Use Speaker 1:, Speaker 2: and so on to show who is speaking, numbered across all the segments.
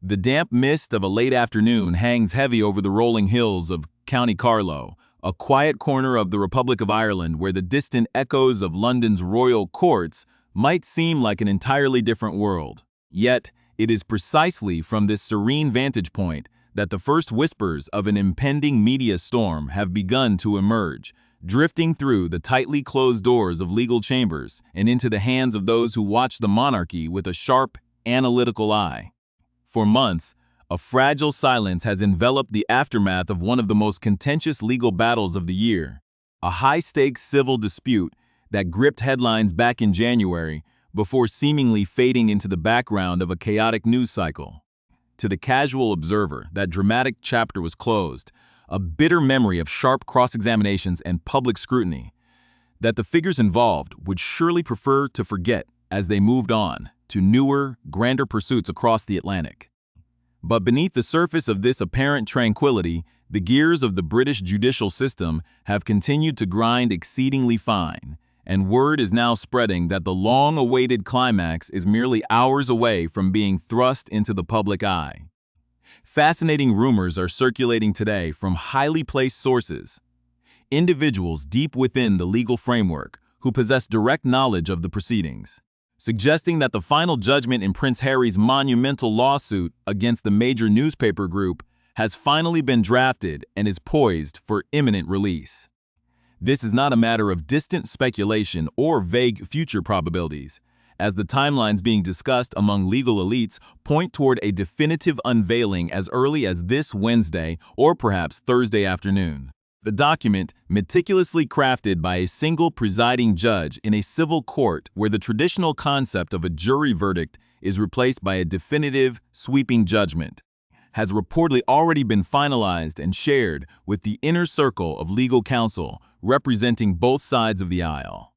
Speaker 1: The damp mist of a late afternoon hangs heavy over the rolling hills of County Carlow, a quiet corner of the Republic of Ireland where the distant echoes of London's royal courts might seem like an entirely different world. Yet, it is precisely from this serene vantage point that the first whispers of an impending media storm have begun to emerge, drifting through the tightly closed doors of legal chambers and into the hands of those who watch the monarchy with a sharp, analytical eye. For months, a fragile silence has enveloped the aftermath of one of the most contentious legal battles of the year, a high-stakes civil dispute that gripped headlines back in January before seemingly fading into the background of a chaotic news cycle. To the casual observer, that dramatic chapter was closed, a bitter memory of sharp cross-examinations and public scrutiny that the figures involved would surely prefer to forget as they moved on to newer, grander pursuits across the Atlantic. But beneath the surface of this apparent tranquility, the gears of the British judicial system have continued to grind exceedingly fine, and word is now spreading that the long-awaited climax is merely hours away from being thrust into the public eye. Fascinating rumors are circulating today from highly placed sources, individuals deep within the legal framework who possess direct knowledge of the proceedings, suggesting that the final judgment in Prince Harry's monumental lawsuit against the major newspaper group has finally been drafted and is poised for imminent release. This is not a matter of distant speculation or vague future probabilities, as the timelines being discussed among legal elites point toward a definitive unveiling as early as this Wednesday or perhaps Thursday afternoon. The document, meticulously crafted by a single presiding judge in a civil court where the traditional concept of a jury verdict is replaced by a definitive, sweeping judgment, has reportedly already been finalized and shared with the inner circle of legal counsel representing both sides of the aisle.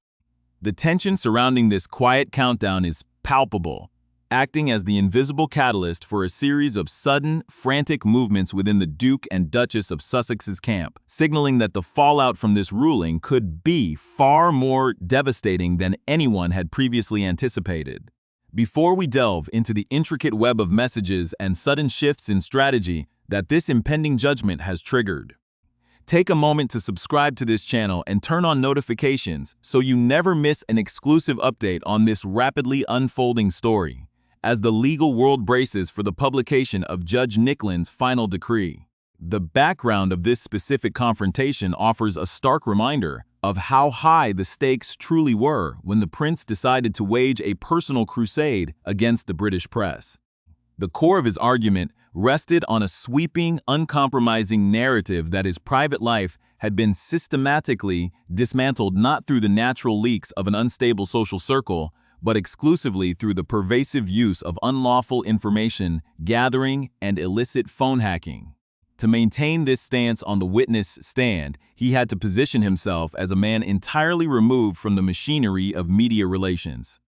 Speaker 1: The tension surrounding this quiet countdown is palpable, acting as the invisible catalyst for a series of sudden, frantic movements within the Duke and Duchess of Sussex's camp, signaling that the fallout from this ruling could be far more devastating than anyone had previously anticipated. Before we delve into the intricate web of messages and sudden shifts in strategy that this impending judgment has triggered, take a moment to subscribe to this channel and turn on notifications so you never miss an exclusive update on this rapidly unfolding story, as the legal world braces for the publication of Judge Nicklin's final decree. The background of this specific confrontation offers a stark reminder of how high the stakes truly were when the prince decided to wage a personal crusade against the British press. The core of his argument rested on a sweeping, uncompromising narrative that his private life had been systematically dismantled not through the natural leaks of an unstable social circle, but exclusively through the pervasive use of unlawful information gathering and illicit phone hacking. To maintain this stance on the witness stand, he had to position himself as a man entirely removed from the machinery of media relations,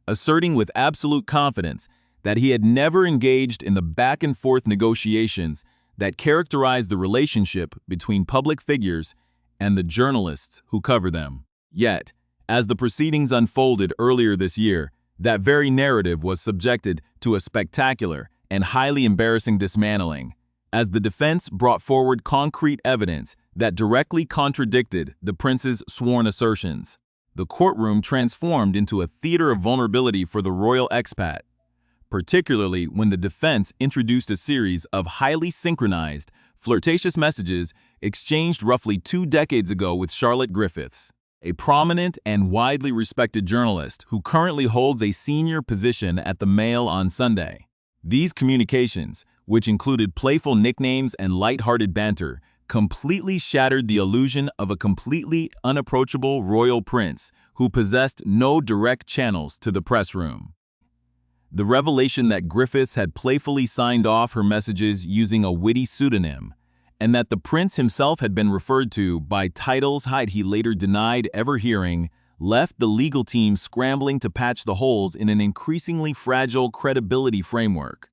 Speaker 1: asserting with absolute confidence that he had never engaged in the back-and-forth negotiations that characterized the relationship between public figures and the journalists who cover them. Yet, as the proceedings unfolded earlier this year, that very narrative was subjected to a spectacular and highly embarrassing dismantling, as the defense brought forward concrete evidence that directly contradicted the prince's sworn assertions. The courtroom transformed into a theater of vulnerability for the royal expat, particularly when the defense introduced a series of highly synchronized, flirtatious messages exchanged roughly 2 decades ago with Charlotte Griffiths, a prominent and widely respected journalist who currently holds a senior position at the Mail on Sunday. These communications, which included playful nicknames and light-hearted banter, completely shattered the illusion of a completely unapproachable royal prince who possessed no direct channels to the press room. The revelation that Griffiths had playfully signed off her messages using a witty pseudonym, and that the prince himself had been referred to by titles he later denied ever hearing, left the legal team scrambling to patch the holes in an increasingly fragile credibility framework.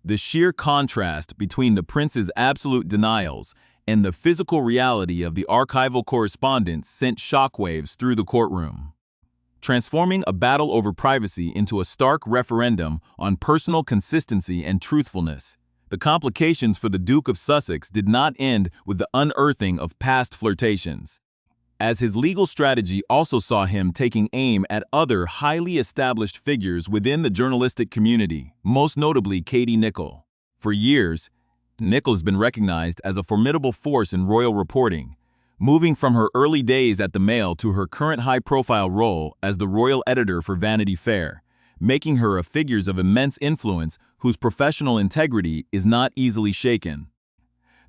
Speaker 1: The sheer contrast between the prince's absolute denials and the physical reality of the archival correspondence sent shockwaves through the courtroom. transforming a battle over privacy into a stark referendum on personal consistency and truthfulness. The complications for the Duke of Sussex did not end with the unearthing of past flirtations, as his legal strategy also saw him taking aim at other highly established figures within the journalistic community, most notably Judge Nicklin. For years, Nicklin has been recognized as a formidable force in royal reporting, moving from her early days at the Mail to her current high-profile role as the royal editor for Vanity Fair, making her a figure of immense influence whose professional integrity is not easily shaken.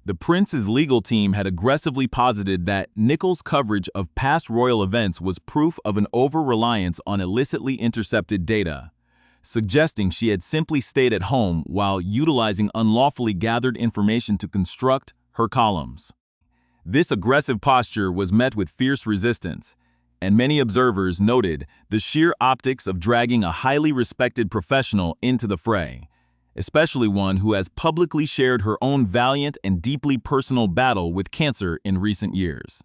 Speaker 1: The prince's legal team had aggressively posited that Nicklin's coverage of past royal events was proof of an over-reliance on illicitly intercepted data, suggesting she had simply stayed at home while utilizing unlawfully gathered information to construct her columns. This aggressive posture was met with fierce resistance, and many observers noted the sheer optics of dragging a highly respected professional into the fray, especially one who has publicly shared her own valiant and deeply personal battle with cancer in recent years.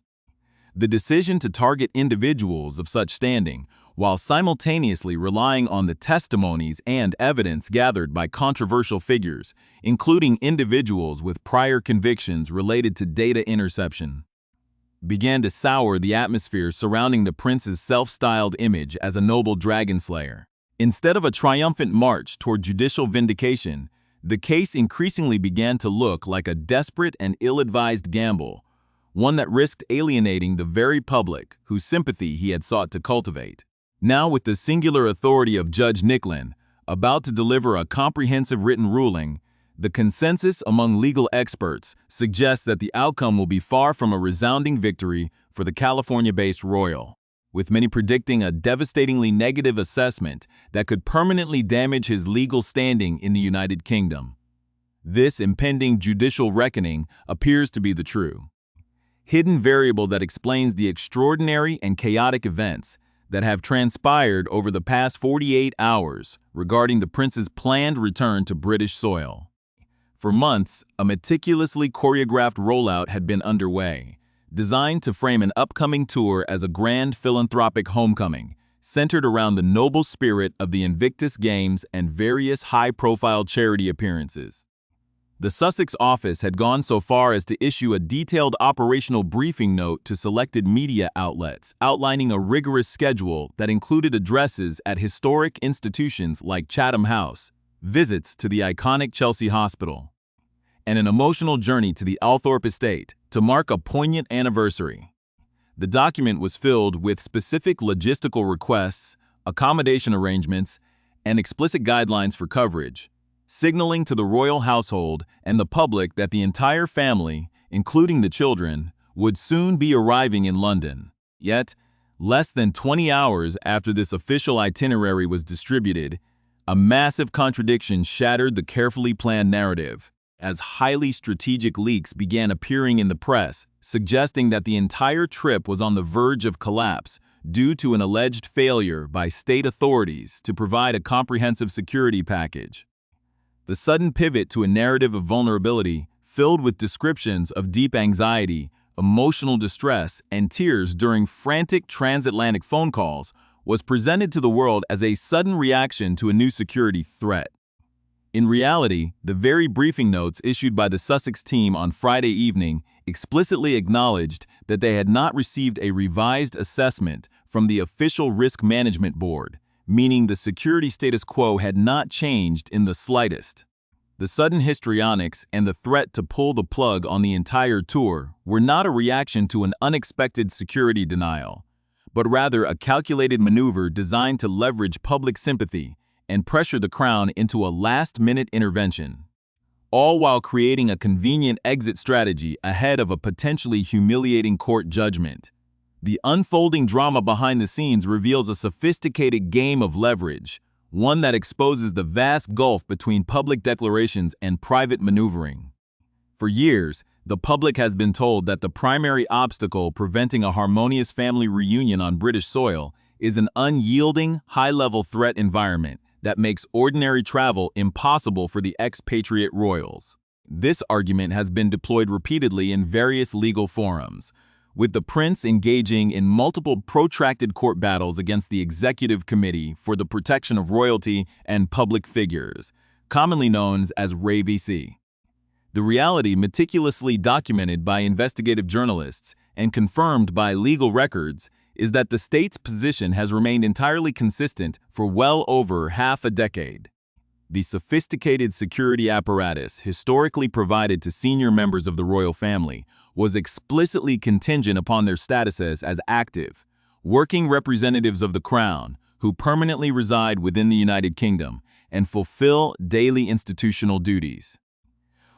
Speaker 1: The decision to target individuals of such standing, while simultaneously relying on the testimonies and evidence gathered by controversial figures, including individuals with prior convictions related to data interception, began to sour the atmosphere surrounding the prince's self-styled image as a noble dragon slayer. Instead of a triumphant march toward judicial vindication, the case increasingly began to look like a desperate and ill-advised gamble, one that risked alienating the very public whose sympathy he had sought to cultivate. Now, with the singular authority of Judge Nicklin about to deliver a comprehensive written ruling, the consensus among legal experts suggests that the outcome will be far from a resounding victory for the California-based royal, with many predicting a devastatingly negative assessment that could permanently damage his legal standing in the United Kingdom. This impending judicial reckoning appears to be the true hidden variable that explains the extraordinary and chaotic events that have transpired over the past 48 hours regarding the prince's planned return to British soil. For months, a meticulously choreographed rollout had been underway, designed to frame an upcoming tour as a grand philanthropic homecoming, centered around the noble spirit of the Invictus Games and various high-profile charity appearances. The Sussex office had gone so far as to issue a detailed operational briefing note to selected media outlets, outlining a rigorous schedule that included addresses at historic institutions like Chatham House, visits to the iconic Chelsea Hospital, and an emotional journey to the Althorpe estate to mark a poignant anniversary. The document was filled with specific logistical requests, accommodation arrangements, and explicit guidelines for coverage, signaling to the royal household and the public that the entire family, including the children, would soon be arriving in London. Yet, less than 20 hours after this official itinerary was distributed, a massive contradiction shattered the carefully planned narrative, as highly strategic leaks began appearing in the press, suggesting that the entire trip was on the verge of collapse due to an alleged failure by state authorities to provide a comprehensive security package. The sudden pivot to a narrative of vulnerability, filled with descriptions of deep anxiety, emotional distress, and tears during frantic transatlantic phone calls, was presented to the world as a sudden reaction to a new security threat. In reality, the very briefing notes issued by the Sussex team on Friday evening explicitly acknowledged that they had not received a revised assessment from the official risk management board, meaning the security status quo had not changed in the slightest. The sudden histrionics and the threat to pull the plug on the entire tour were not a reaction to an unexpected security denial, but rather a calculated maneuver designed to leverage public sympathy and pressure the crown into a last-minute intervention, all while creating a convenient exit strategy ahead of a potentially humiliating court judgment. The unfolding drama behind the scenes reveals a sophisticated game of leverage, one that exposes the vast gulf between public declarations and private maneuvering. For years, the public has been told that the primary obstacle preventing a harmonious family reunion on British soil is an unyielding, high-level threat environment that makes ordinary travel impossible for the expatriate royals. This argument has been deployed repeatedly in various legal forums, with the prince engaging in multiple protracted court battles against the Executive Committee for the Protection of Royalty and Public Figures, commonly known as RAVC. The reality, meticulously documented by investigative journalists and confirmed by legal records, is that the state's position has remained entirely consistent for well over half a decade. The sophisticated security apparatus historically provided to senior members of the royal family was explicitly contingent upon their statuses as active, working representatives of the crown who permanently reside within the United Kingdom and fulfill daily institutional duties.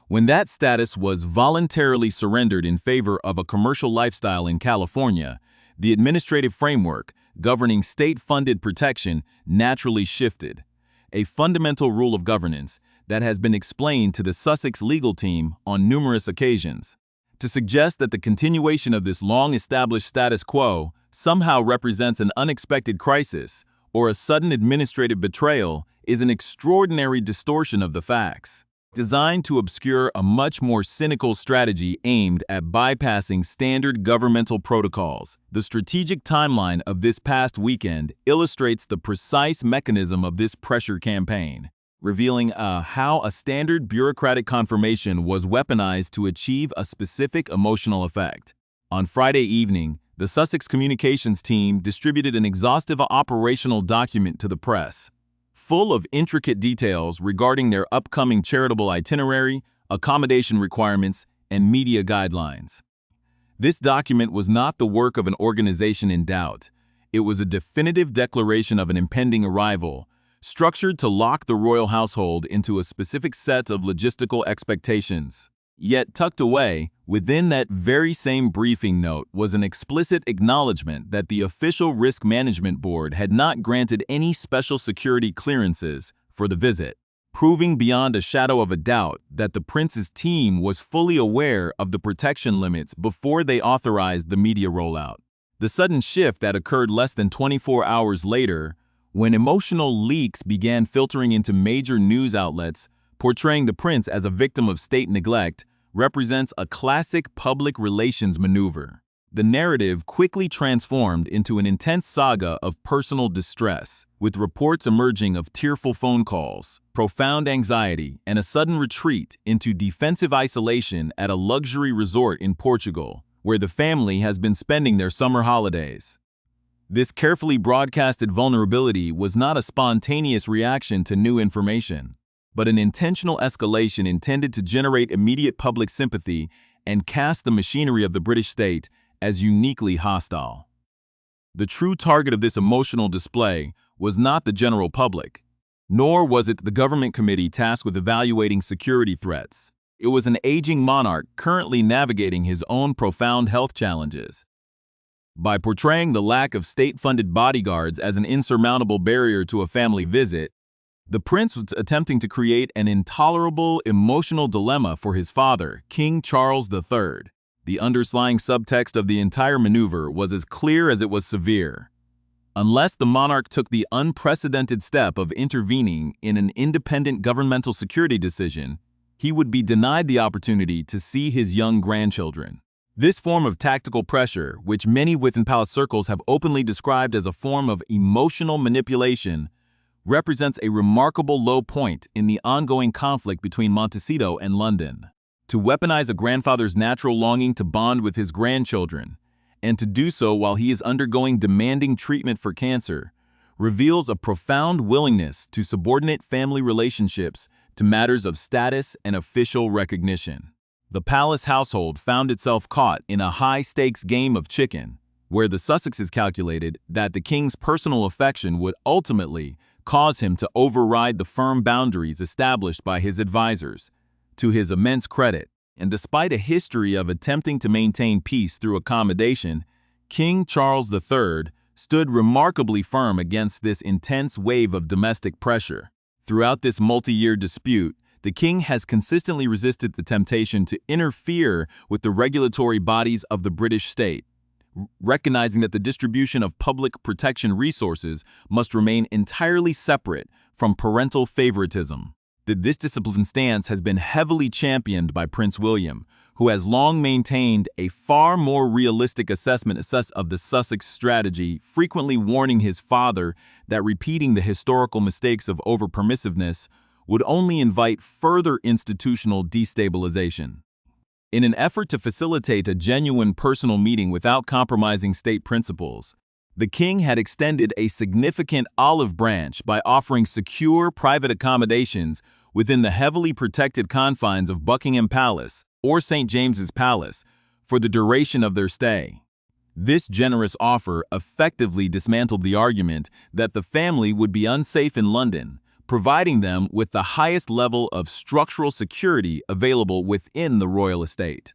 Speaker 1: When that status was voluntarily surrendered in favor of a commercial lifestyle in California, the administrative framework governing state-funded protection naturally shifted, a fundamental rule of governance that has been explained to the Sussex legal team on numerous occasions. To suggest that the continuation of this long-established status quo somehow represents an unexpected crisis or a sudden administrative betrayal is an extraordinary distortion of the facts, designed to obscure a much more cynical strategy aimed at bypassing standard governmental protocols. The strategic timeline of this past weekend illustrates the precise mechanism of this pressure campaign, revealing how a standard bureaucratic confirmation was weaponized to achieve a specific emotional effect. On Friday evening, the Sussex communications team distributed an exhaustive operational document to the press, full of intricate details regarding their upcoming charitable itinerary, accommodation requirements, and media guidelines. This document was not the work of an organization in doubt. It was a definitive declaration of an impending arrival, structured to lock the royal household into a specific set of logistical expectations. Yet tucked away, within that very same briefing note was an explicit acknowledgement that the official risk management board had not granted any special security clearances for the visit, proving beyond a shadow of a doubt that the prince's team was fully aware of the protection limits before they authorized the media rollout. The sudden shift that occurred less than 24 hours later, when emotional leaks began filtering into major news outlets portraying the prince as a victim of state neglect, represents a classic public relations maneuver. The narrative quickly transformed into an intense saga of personal distress, with reports emerging of tearful phone calls, profound anxiety, and a sudden retreat into defensive isolation at a luxury resort in Portugal, where the family has been spending their summer holidays. This carefully broadcasted vulnerability was not a spontaneous reaction to new information, but an intentional escalation intended to generate immediate public sympathy and cast the machinery of the British state as uniquely hostile. The true target of this emotional display was not the general public, nor was it the government committee tasked with evaluating security threats. It was an aging monarch currently navigating his own profound health challenges. By portraying the lack of state-funded bodyguards as an insurmountable barrier to a family visit, the prince was attempting to create an intolerable emotional dilemma for his father, King Charles III. The underlying subtext of the entire maneuver was as clear as it was severe. Unless the monarch took the unprecedented step of intervening in an independent governmental security decision, he would be denied the opportunity to see his young grandchildren. This form of tactical pressure, which many within palace circles have openly described as a form of emotional manipulation, represents a remarkable low point in the ongoing conflict between Montecito and London. To weaponize a grandfather's natural longing to bond with his grandchildren, and to do so while he is undergoing demanding treatment for cancer, reveals a profound willingness to subordinate family relationships to matters of status and official recognition. The palace household found itself caught in a high-stakes game of chicken, where the Sussexes calculated that the king's personal affection would ultimately cause him to override the firm boundaries established by his advisors. To his immense credit, and despite a history of attempting to maintain peace through accommodation, King Charles III stood remarkably firm against this intense wave of domestic pressure. Throughout this multi-year dispute, the king has consistently resisted the temptation to interfere with the regulatory bodies of the British state, recognizing that the distribution of public protection resources must remain entirely separate from parental favoritism. This disciplined stance has been heavily championed by Prince William, who has long maintained a far more realistic assessment of the Sussex strategy, frequently warning his father that repeating the historical mistakes of over-permissiveness would only invite further institutional destabilization. In an effort to facilitate a genuine personal meeting without compromising state principles, the king had extended a significant olive branch by offering secure private accommodations within the heavily protected confines of Buckingham Palace or St. James's Palace for the duration of their stay. This generous offer effectively dismantled the argument that the family would be unsafe in London, providing them with the highest level of structural security available within the royal estate.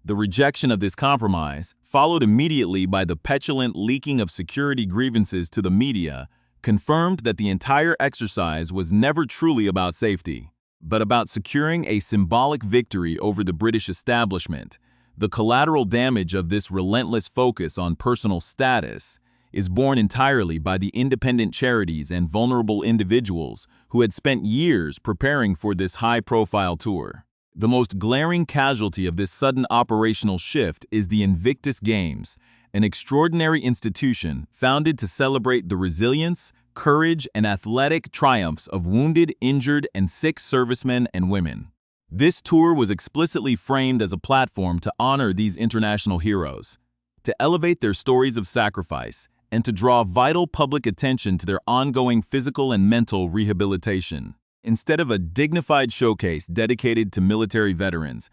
Speaker 1: The rejection of this compromise, followed immediately by the petulant leaking of security grievances to the media, confirmed that the entire exercise was never truly about safety, but about securing a symbolic victory over the British establishment. The collateral damage of this relentless focus on personal status is borne entirely by the independent charities and vulnerable individuals who had spent years preparing for this high-profile tour. The most glaring casualty of this sudden operational shift is the Invictus Games, an extraordinary institution founded to celebrate the resilience, courage, and athletic triumphs of wounded, injured, and sick servicemen and women. This tour was explicitly framed as a platform to honor these international heroes, to elevate their stories of sacrifice, and to draw vital public attention to their ongoing physical and mental rehabilitation. Instead of a dignified showcase dedicated to military veterans,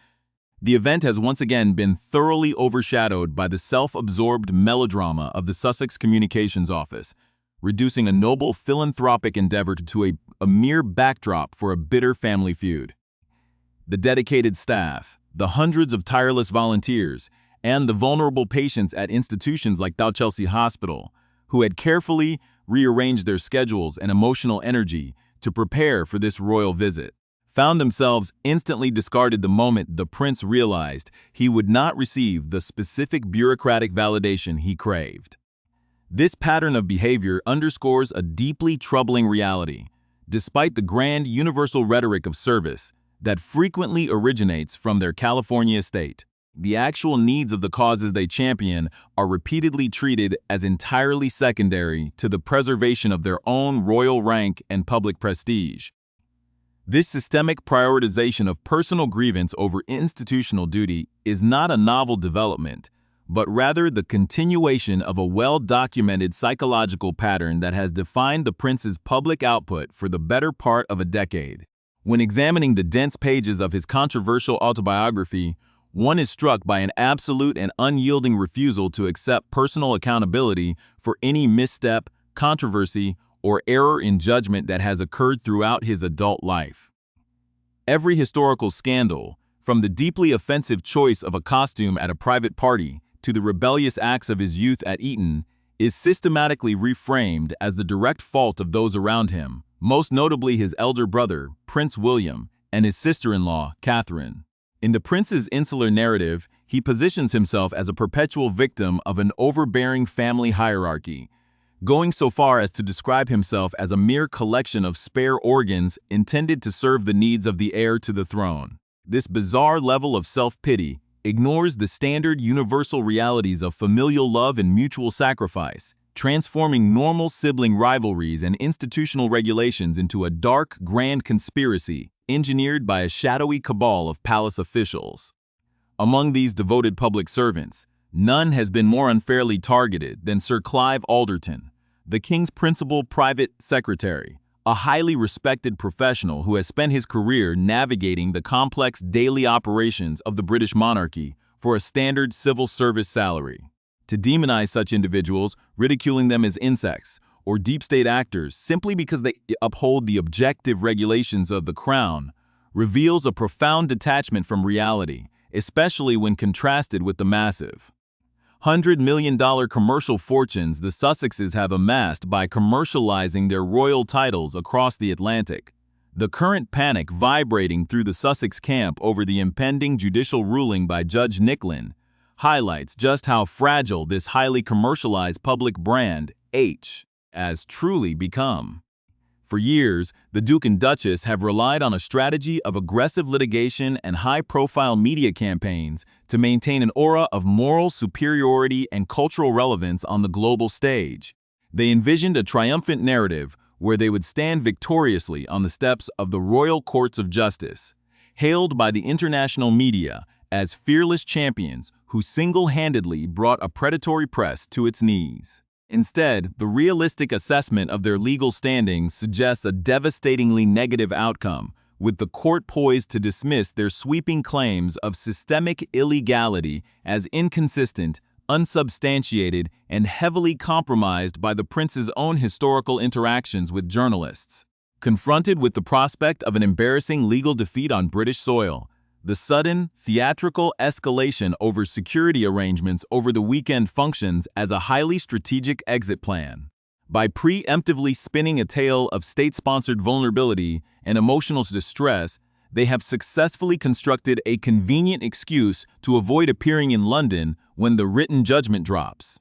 Speaker 1: the event has once again been thoroughly overshadowed by the self-absorbed melodrama of the Sussex Communications Office, reducing a noble philanthropic endeavor to a mere backdrop for a bitter family feud. The dedicated staff, the hundreds of tireless volunteers, and the vulnerable patients at institutions like Chelsea Hospital, who had carefully rearranged their schedules and emotional energy to prepare for this royal visit, found themselves instantly discarded the moment the prince realized he would not receive the specific bureaucratic validation he craved. This pattern of behavior underscores a deeply troubling reality. Despite the grand universal rhetoric of service that frequently originates from their California estate, the actual needs of the causes they champion are repeatedly treated as entirely secondary to the preservation of their own royal rank and public prestige. This systemic prioritization of personal grievance over institutional duty is not a novel development, but rather the continuation of a well-documented psychological pattern that has defined the prince's public output for the better part of a decade. When examining the dense pages of his controversial autobiography, one is struck by an absolute and unyielding refusal to accept personal accountability for any misstep, controversy, or error in judgment that has occurred throughout his adult life. Every historical scandal, from the deeply offensive choice of a costume at a private party to the rebellious acts of his youth at Eton, is systematically reframed as the direct fault of those around him, most notably his elder brother, Prince William, and his sister-in-law, Catherine. In the prince's insular narrative, he positions himself as a perpetual victim of an overbearing family hierarchy, going so far as to describe himself as a mere collection of spare organs intended to serve the needs of the heir to the throne. This bizarre level of self-pity ignores the standard universal realities of familial love and mutual sacrifice, transforming normal sibling rivalries and institutional regulations into a dark, grand conspiracy engineered by a shadowy cabal of palace officials. Among these devoted public servants, none has been more unfairly targeted than Sir Clive Alderton, the king's principal private secretary, a highly respected professional who has spent his career navigating the complex daily operations of the British monarchy for a standard civil service salary. To demonize such individuals, ridiculing them as insects or deep state actors simply because they uphold the objective regulations of the crown, reveals a profound detachment from reality, especially when contrasted with the massive $100 million commercial fortunes the Sussexes have amassed by commercializing their royal titles across the Atlantic. The current panic vibrating through the Sussex camp over the impending judicial ruling by Judge Nicklin highlights just how fragile this highly commercialized public brand, has truly become. For years, the Duke and Duchess have relied on a strategy of aggressive litigation and high-profile media campaigns to maintain an aura of moral superiority and cultural relevance on the global stage. They envisioned a triumphant narrative where they would stand victoriously on the steps of the royal courts of justice, hailed by the international media as fearless champions who single-handedly brought a predatory press to its knees. Instead, the realistic assessment of their legal standings suggests a devastatingly negative outcome, with the court poised to dismiss their sweeping claims of systemic illegality as inconsistent, unsubstantiated, and heavily compromised by the prince's own historical interactions with journalists. Confronted with the prospect of an embarrassing legal defeat on British soil, the sudden, theatrical escalation over security arrangements over the weekend functions as a highly strategic exit plan. By preemptively spinning a tale of state-sponsored vulnerability and emotional distress, they have successfully constructed a convenient excuse to avoid appearing in London when the written judgment drops,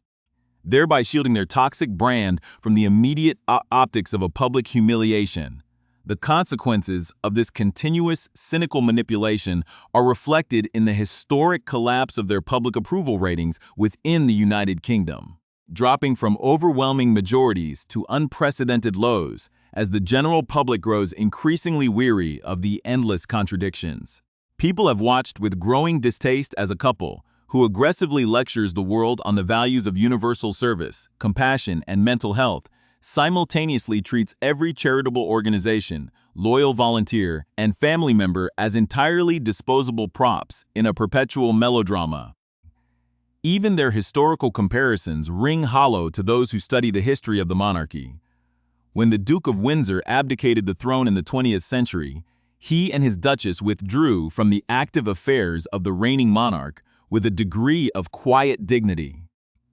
Speaker 1: thereby shielding their toxic brand from the immediate optics of a public humiliation. The consequences of this continuous, cynical manipulation are reflected in the historic collapse of their public approval ratings within the United Kingdom, dropping from overwhelming majorities to unprecedented lows as the general public grows increasingly weary of the endless contradictions. People have watched with growing distaste as a couple who aggressively lectures the world on the values of universal service, compassion, and mental health, simultaneously treats every charitable organization, loyal volunteer, and family member as entirely disposable props in a perpetual melodrama. Even their historical comparisons ring hollow to those who study the history of the monarchy. When the Duke of Windsor abdicated the throne in the 20th century, he and his Duchess withdrew from the active affairs of the reigning monarch with a degree of quiet dignity,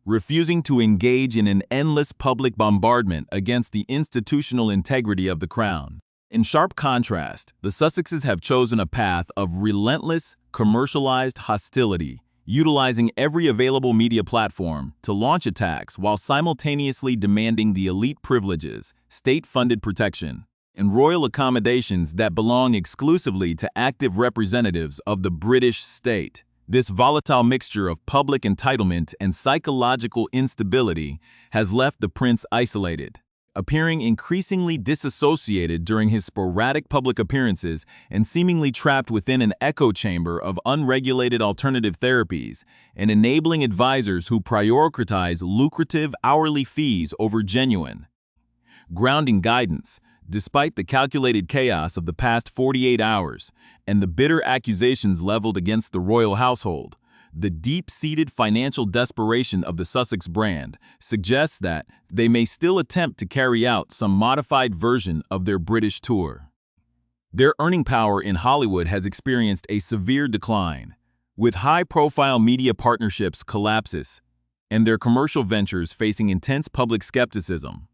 Speaker 1: refusing to engage in an endless public bombardment against the institutional integrity of the crown. In sharp contrast, the Sussexes have chosen a path of relentless, commercialized hostility, utilizing every available media platform to launch attacks while simultaneously demanding the elite privileges, state-funded protection, and royal accommodations that belong exclusively to active representatives of the British state. This volatile mixture of public entitlement and psychological instability has left the prince isolated, appearing increasingly disassociated during his sporadic public appearances and seemingly trapped within an echo chamber of unregulated alternative therapies and enabling advisors who prioritize lucrative hourly fees over genuine, grounding guidance. Despite the calculated chaos of the past 48 hours and the bitter accusations leveled against the royal household, the deep-seated financial desperation of the Sussex brand suggests that they may still attempt to carry out some modified version of their British tour. Their earning power in Hollywood has experienced a severe decline, with high-profile media partnerships collapses and their commercial ventures facing intense public skepticism,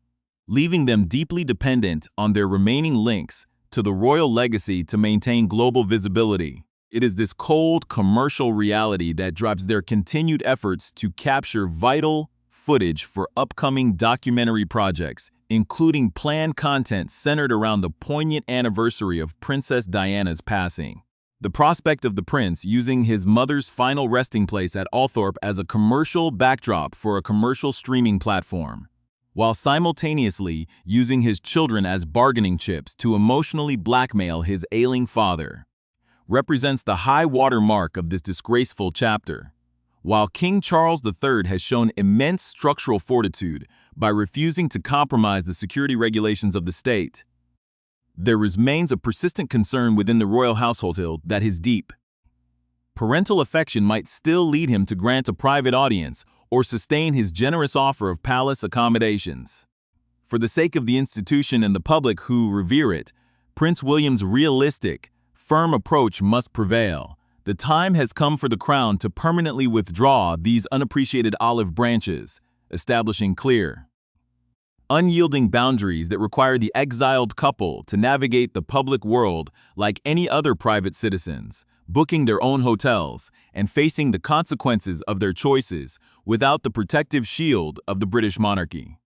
Speaker 1: leaving them deeply dependent on their remaining links to the royal legacy to maintain global visibility. It is this cold commercial reality that drives their continued efforts to capture vital footage for upcoming documentary projects, including planned content centered around the poignant anniversary of Princess Diana's passing. The prospect of the prince using his mother's final resting place at Althorpe as a commercial backdrop for a commercial streaming platform, while simultaneously using his children as bargaining chips to emotionally blackmail his ailing father, represents the high-water mark of this disgraceful chapter. While King Charles III has shown immense structural fortitude by refusing to compromise the security regulations of the state, there remains a persistent concern within the royal household that his deep parental affection might still lead him to grant a private audience or sustain his generous offer of palace accommodations. For the sake of the institution and the public who revere it, Prince William's realistic, firm approach must prevail. The time has come for the crown to permanently withdraw these unappreciated olive branches, establishing clear, unyielding boundaries that require the exiled couple to navigate the public world like any other private citizens, booking their own hotels and facing the consequences of their choices without the protective shield of the British monarchy.